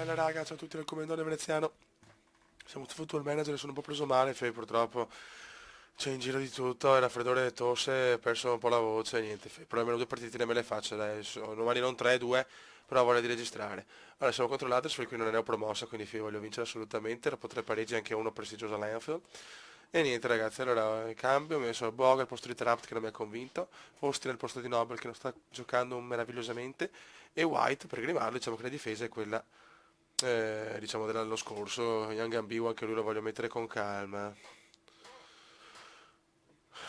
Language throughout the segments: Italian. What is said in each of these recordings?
bella raga, ciao a tutti dal commendatore veneziano. Siamo football manager e sono un po' preso male, purtroppo c'è in giro di tutto, è raffreddore e tosse, ho perso un po' la voce, niente, però almeno due partitine me le faccio adesso, domani non 3-2, però ho voglia di registrare. Allora, siamo contro l'Huddersfield, qui non ne ho promossa, quindi voglio vincere assolutamente, dopo tre pareggi anche uno prestigioso all'Anfield. E niente ragazzi, allora cambio, ho messo Boga al posto di Trapp che non mi ha convinto, Austin al posto di Nobel che non sta giocando meravigliosamente, e White per grimarlo, diciamo che la difesa è quella diciamo dell'anno scorso. Young Ambiwa anche lui lo voglio mettere con calma.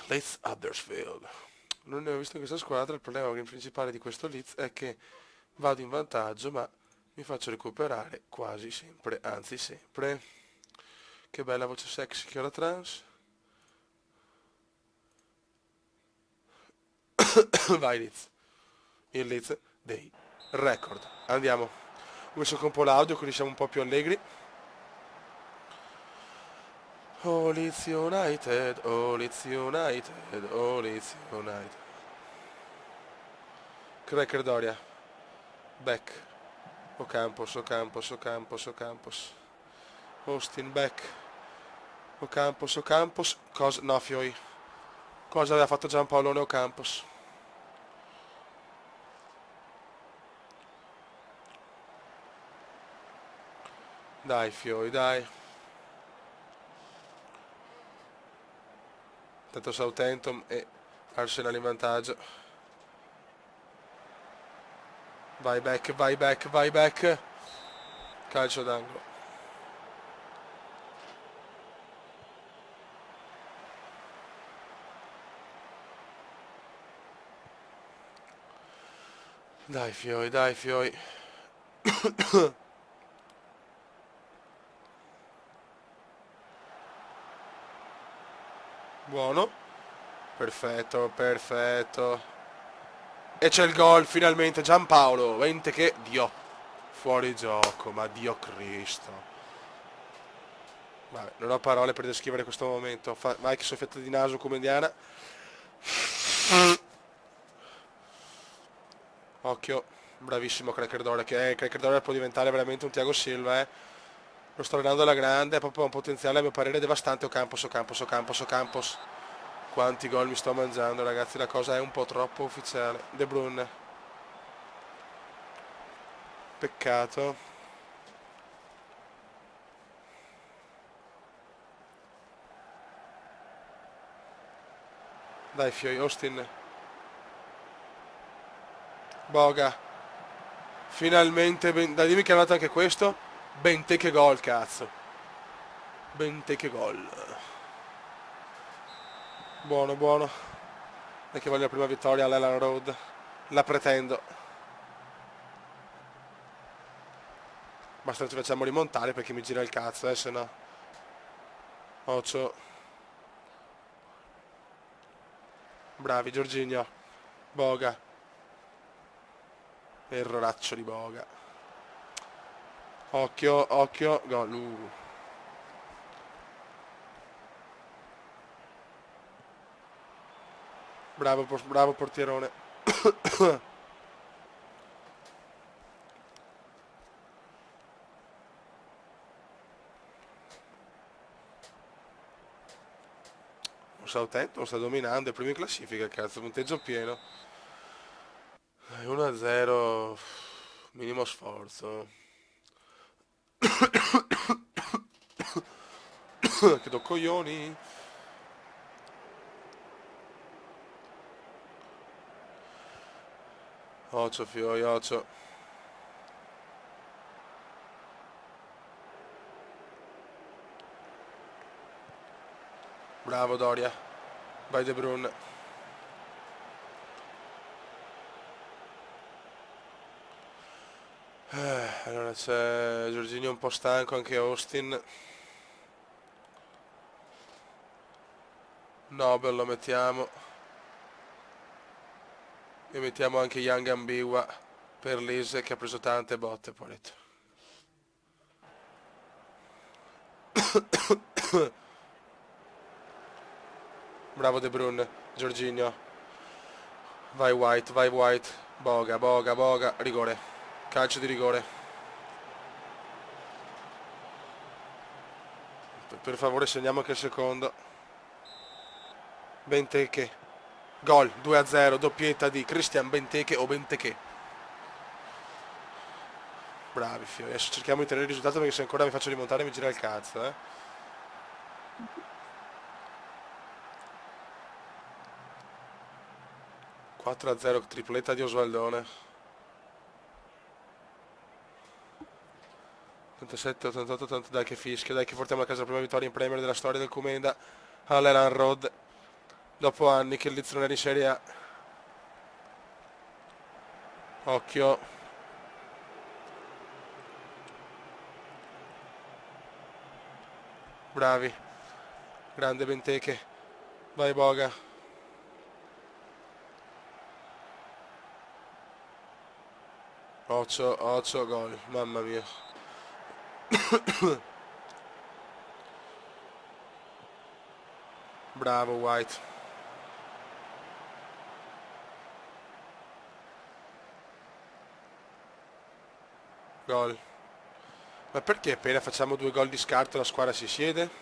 Leeds Huddersfield. Non ne ho visto in questa squadra, il problema principale di questo Leeds è che vado in vantaggio ma mi faccio recuperare quasi sempre, anzi sempre. Che bella voce sexy che ho la trans. Vai Leeds. Il Leeds dei record. Andiamo. Ho messo con un po' l'audio così siamo un po' più allegri. Oh Leeds United, oh Leeds United, oh Leeds United. Cracker Doria, back. Ocampos, Ocampos, Ocampos, Ocampos. Austin back. Ocampos, Ocampos. Cosa? No, Fioi. Cosa aveva fatto Giampaolone Ocampos? Dai, Fioi, dai. Tanto Southampton e Arsenal in vantaggio. Vai back, vai back, vai back. Calcio d'angolo. Dai, Fioi, dai, Fioi. Buono. Perfetto, perfetto. E c'è il gol, finalmente, Giampaolo. Vente che... Dio. Fuori gioco, ma Dio Cristo. Vabbè, non ho parole per descrivere questo momento. Mike soffiata di naso come indiana. Occhio. Bravissimo Cracker Dora, che Cracker Dora può diventare veramente un Thiago Silva, eh. Lo sto allenando alla grande, è proprio un potenziale a mio parere devastante. Ocampos, Ocampos, Ocampos, Ocampos. Quanti gol mi sto mangiando, ragazzi, la cosa è un po' troppo ufficiale. De Bruyne. Peccato. Dai, Fioi, Austin. Boga. Finalmente, dai, dimmi che è andato anche questo. Bente che gol, cazzo. Bente che gol. Buono, buono. E che voglio la prima vittoria all'Elland Road. La pretendo. Basta non ci facciamo rimontare perché mi gira il cazzo, se no. Occhio. Bravi, Giorginio. Boga. Erroraccio di Boga. Occhio, occhio. Gol. Bravo, bravo portierone. Southampton sta dominando, è primo in classifica, cazzo, punteggio pieno. 1-0, minimo sforzo. Che do coglioni. Occhio, Fioi, occhio. Bravo Doria. Vai De Bruyne. Allora c'è Giorginio un po' stanco, anche Austin. Nobel lo mettiamo. E mettiamo anche Young Ambiwa per Lise che ha preso tante botte, poveretto. Bravo De Bruyne, Giorginio. Vai White, vai White. Boga, Boga, Boga. Rigore. Calcio di rigore. Per favore segniamo anche il secondo. Benteke. Gol 2-0, doppietta di Christian Benteke o Benteke. Bravi fiori. Adesso cerchiamo di tenere il risultato perché se ancora mi faccio rimontare mi gira il cazzo, eh. 4-0, tripletta di Osvaldone. 87, 88, 80, dai che fischia, dai che portiamo a casa la prima vittoria in Premier della storia del Comenda all'Elan Road. Dopo anni che il Leeds non era in Serie A. Occhio. Bravi. Grande Benteke. Vai Boga. Occhio, gol. Mamma mia. Bravo White. Gol. Ma perché appena facciamo 2 gol di scarto la squadra si siede?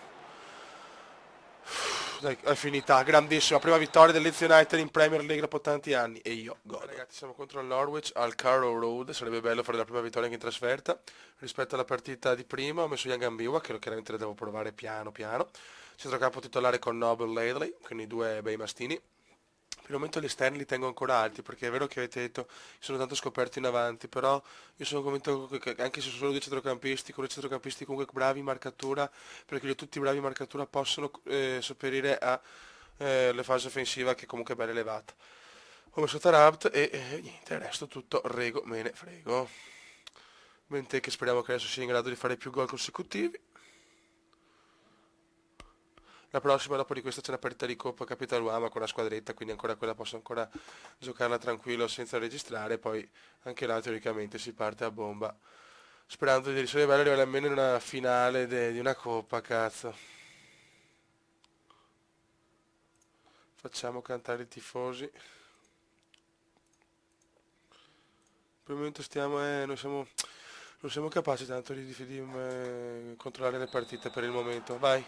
Dai, è finita, grandissima, prima vittoria del Leeds United in Premier League dopo tanti anni e io godo. Ragazzi, siamo contro il Norwich al Carrow Road, sarebbe bello fare la prima vittoria anche in trasferta. Rispetto alla partita di prima ho messo Young Ambiwa, che chiaramente la devo provare piano piano. Centrocampo titolare con Noble Ladley, quindi 2 bei mastini. Per il momento gli esterni li tengo ancora alti, perché è vero che avete detto che sono tanto scoperti in avanti, però io sono convinto che anche se sono solo 2 centrocampisti, con 2 centrocampisti comunque bravi in marcatura, perché tutti bravi in marcatura possono sopperire a le fasi offensiva che comunque è bella elevata. Ho messo Tarabt e niente, il resto tutto rego, me ne frego. Benteke che speriamo che adesso sia in grado di fare più gol consecutivi. La prossima dopo di questa c'è una partita di Coppa Capitaluama con la squadretta, quindi ancora quella posso ancora giocarla tranquillo senza registrare, poi anche là teoricamente si parte a bomba. Sperando di risolvere arrivare almeno in una finale di una Coppa, cazzo. Facciamo cantare i tifosi. Per il momento non siamo capaci tanto di controllare le partite per il momento. Vai.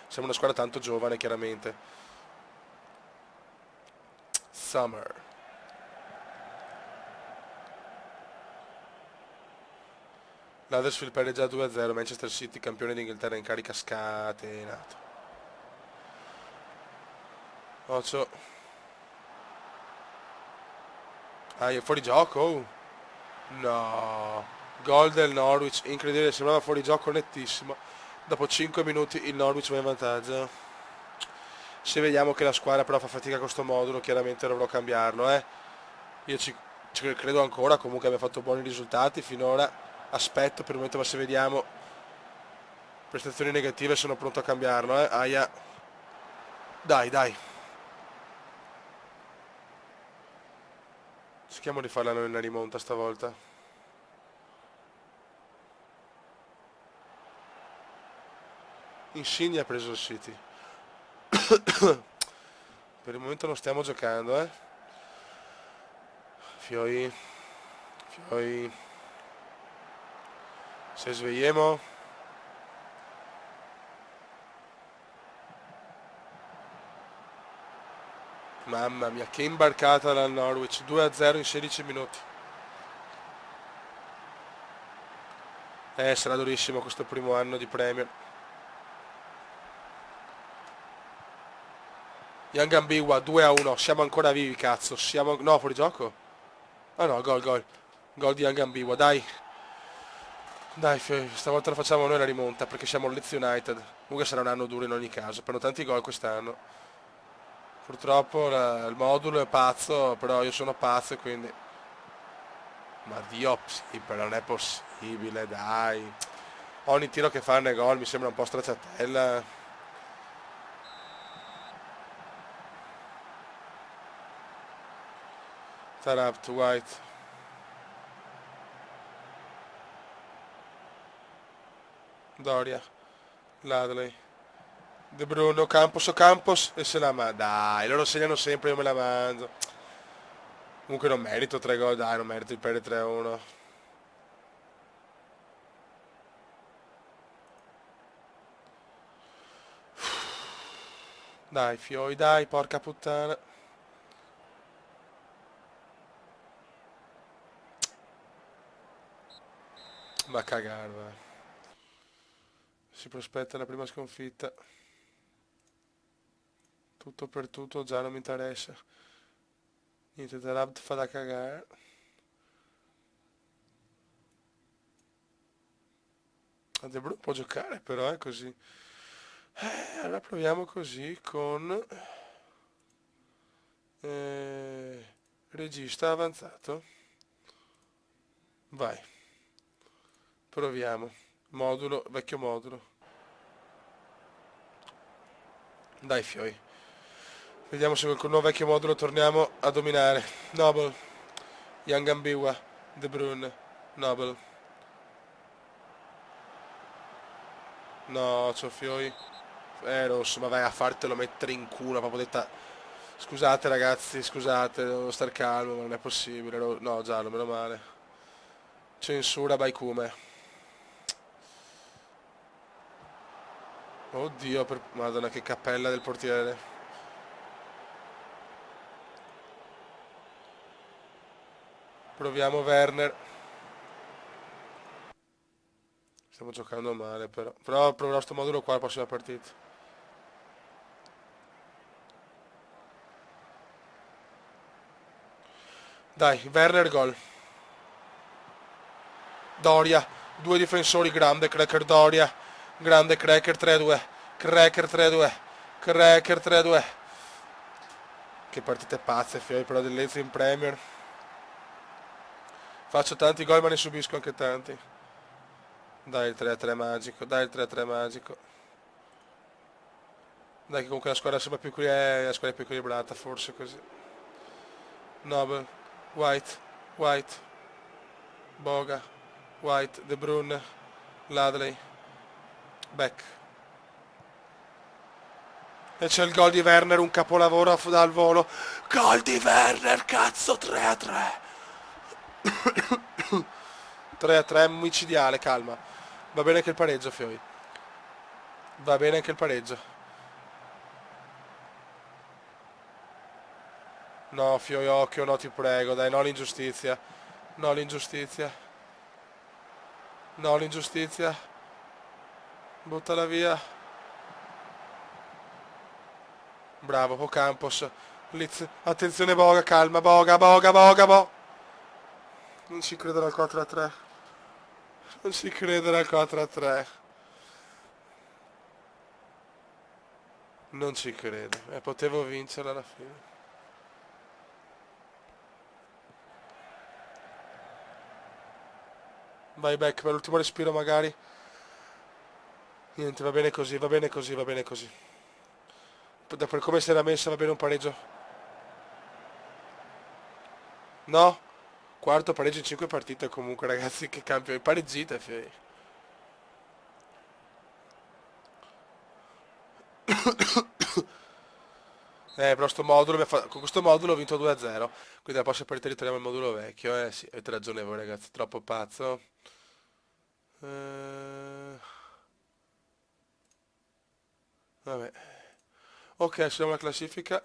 Siamo una squadra tanto giovane, chiaramente. Summer. L'Huddersfield perde già 2-0, Manchester City campione d'Inghilterra in carica scatenato. Occhio. Ah, è fuori gioco? Oh. No. Gol del Norwich, incredibile, sembrava fuori gioco nettissimo. Dopo 5 minuti il Norwich va in vantaggio. Se vediamo che la squadra però fa fatica con sto modulo, chiaramente dovrò cambiarlo, eh. Io ci credo ancora, comunque abbiamo fatto buoni risultati finora. Aspetto per il momento, ma se vediamo prestazioni negative sono pronto a cambiarlo, eh. Aia. Dai, dai. Cerchiamo di farla noi una rimonta stavolta. Insigne ha preso il City. Per il momento non stiamo giocando, eh. Fioi. Fioi. Se svegliamo. Mamma mia, che imbarcata dal Norwich. 2-0 in 16 minuti. Sarà durissimo questo primo anno di Premier. Young Ambiwa 2-1. Siamo ancora vivi, cazzo. Siamo... No, fuori gioco? Ah no, gol, gol. Gol di Young Ambiwa, dai. Dai, stavolta la facciamo noi la rimonta, perché siamo Leeds United. Comunque sarà un anno duro in ogni caso. Fanno tanti gol quest'anno. Purtroppo il modulo è pazzo, però io sono pazzo e quindi... Ma Dio, sì, però non è possibile, dai. Ogni tiro che fanno è gol, mi sembra un po' stracciatella. Tarabt, White. Doria. Ladley. De Bruno, Campos e se la ma... Dai, loro segnano sempre, io me la mangio. Comunque non merito 3 gol, dai, non merito di perdere 3-1. Dai, fioi, dai, porca puttana. Ma cagare, vai. Si prospetta la prima sconfitta. Tutto per tutto, già non mi interessa. Niente, The Rabt fa da cagare. De Bruyne può giocare però, è così. Allora proviamo così con regista avanzato. Vai. Proviamo. Modulo, vecchio modulo. Dai fioi. Vediamo se col nuovo vecchio modulo torniamo a dominare. Noble. Young Ambiwa. De Bruyne. Noble. No, c'ho fioi. Rosso, ma vai a fartelo mettere in culo, proprio detta. Scusate ragazzi, scusate, devo star calmo, ma non è possibile. No, giallo, meno male. Censura Baikume. Oddio, Madonna, che cappella del portiere. Proviamo Werner. Stiamo giocando male però. Però proverò sto modulo qua la prossima partita. Dai, Werner gol. Doria, due difensori, grande Cracker Doria. Grande Cracker 3-2. Cracker 3-2. Cracker 3-2. Che partite pazze, fioi, però del Lecce in Premier. Faccio tanti gol ma ne subisco anche tanti. Dai il 3-3 magico, dai il 3-3 magico. Dai che comunque la squadra sembra più la squadra è più equilibrata, forse così. Noble, White, White, Boga, White, De Bruyne, Ladley, Beck. E c'è il gol di Werner, un capolavoro dal volo. Gol di Werner, cazzo, 3-3. 3-3 micidiale, calma. Va bene anche il pareggio, fioi. Va bene anche il pareggio. No, fioi, occhio, no, ti prego, dai, no l'ingiustizia. No l'ingiustizia. No l'ingiustizia. Buttala via. Bravo, Ocampos. Liz. Attenzione Boga, calma, Boga, Boga, Boga, Boga. Non ci credo al 4-3. Non ci credo al 4-3. Non ci credo. Potevo vincerla alla fine. Vai back per l'ultimo respiro magari. Niente, va bene così, va bene così, va bene così. Per come si era messa va bene un pareggio. No? Quarto pareggio in 5 partite comunque ragazzi, che cambio. Pareggite, fioi. Però sto modulo con questo modulo ho vinto 2-0. Quindi la prossima partita ritorniamo al modulo vecchio. Sì, avete ragione voi ragazzi, troppo pazzo. Vabbè. Ok, siamo alla classifica.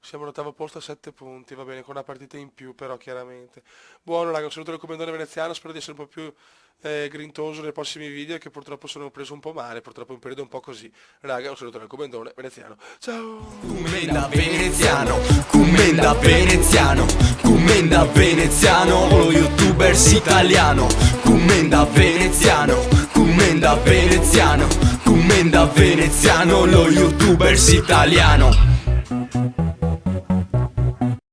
Siamo all'ottavo posto a 7 punti, va bene, con una partita in più però chiaramente. Buono raga, un saluto del commendatore veneziano, spero di essere un po' più grintoso nei prossimi video che purtroppo sono preso un po' male, purtroppo è un periodo un po' così. Raga, un saluto del commendatore veneziano. Ciao! Commenda veneziano, commenda veneziano, commenda veneziano, lo youtubers italiano. Commenda veneziano, commenda veneziano, commenda veneziano, lo youtubers italiano.